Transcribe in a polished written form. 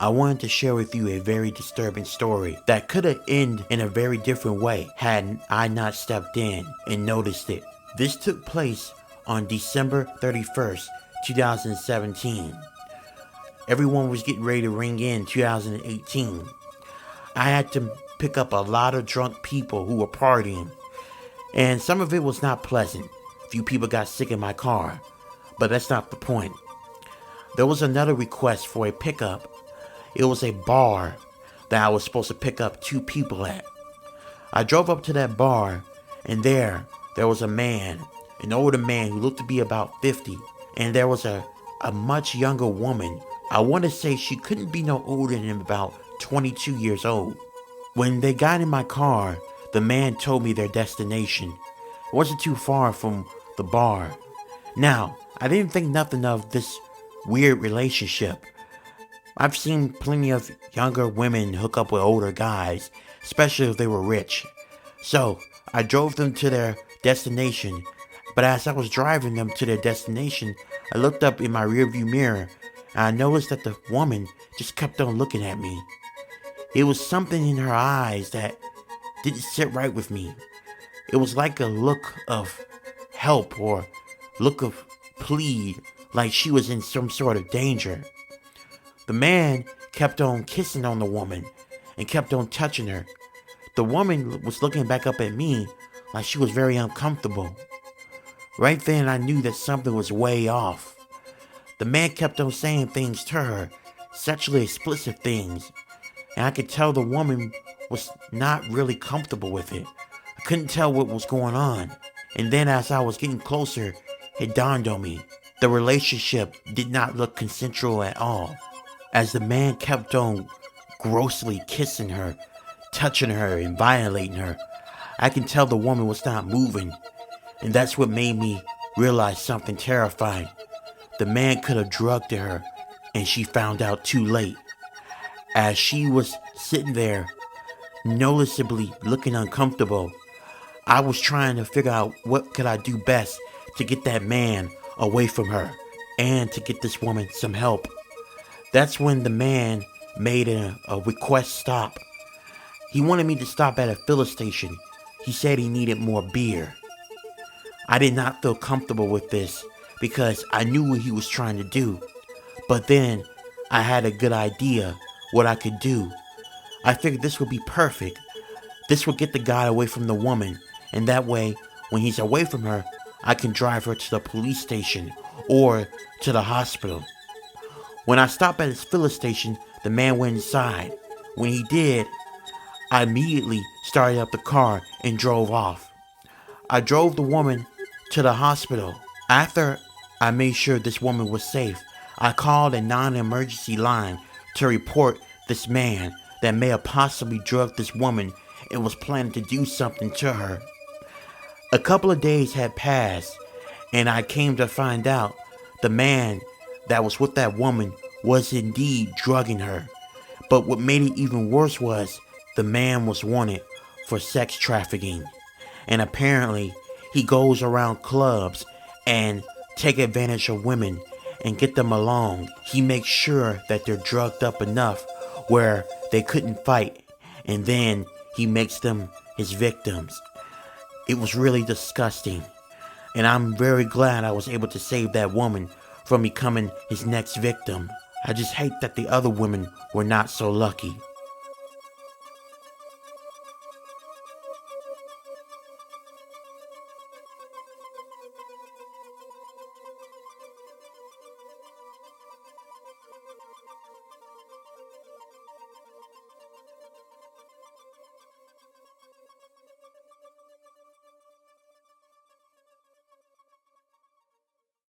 I wanted to share with you a very disturbing story that could have ended in a very different way had I not stepped in and noticed it. This took place on December 31st, 2017. Everyone was getting ready to ring in 2018. I had to pick up a lot of drunk people who were partying, and some of it was not pleasant. A few people got sick in my car, but that's not the point. There was another request for a pickup. It was a bar that I was supposed to pick up 2 people at. I drove up to that bar, and there was a man, an older man who looked to be about 50, and there was a much younger woman. I want to say she couldn't be no older than about 22 years old. When they got in my car, the man told me their destination. It wasn't too far from the bar. Now, I didn't think nothing of this weird relationship. I've seen plenty of younger women hook up with older guys, especially if they were rich. So, I drove them to their destination, but as I was driving them to their destination, I looked up in my rearview mirror, and I noticed that the woman just kept on looking at me. It was something in her eyes that didn't sit right with me. It was like a look of help or look of plead, like she was in some sort of danger. The man kept on kissing on the woman and kept on touching her. The woman was looking back up at me like she was very uncomfortable. Right then I knew that something was way off. The man kept on saying things to her, sexually explicit things, and I could tell the woman was not really comfortable with it. I couldn't tell what was going on. And then as I was getting closer, it dawned on me. The relationship did not look consensual at all. As the man kept on grossly kissing her, touching her, and violating her, I can tell the woman was not moving. And that's what made me realize something terrifying. The man could have drugged her, and she found out too late. As she was sitting there, noticeably looking uncomfortable, I was trying to figure out what could I do best to get that man away from her and to get this woman some help. That's when the man made a request stop. He wanted me to stop at a filling station. He said he needed more beer. I did not feel comfortable with this because I knew what he was trying to do. But then I had a good idea what I could do. I figured this would be perfect. This would get the guy away from the woman, and that way, when he's away from her, I can drive her to the police station or to the hospital. When I stopped at his filling station, the man went inside. When he did, I immediately started up the car and drove off. I drove the woman to the hospital. After I made sure this woman was safe, I called a non-emergency line to report this man that may have possibly drugged this woman and was planning to do something to her. A couple of days had passed, and I came to find out the man that was with that woman was indeed drugging her. But what made it even worse was the man was wanted for sex trafficking. And apparently he goes around clubs and take advantage of women and get them along. He makes sure that they're drugged up enough where they couldn't fight, and then he makes them his victims. It was really disgusting, and I'm very glad I was able to save that woman from becoming his next victim. I just hate that the other women were not so lucky.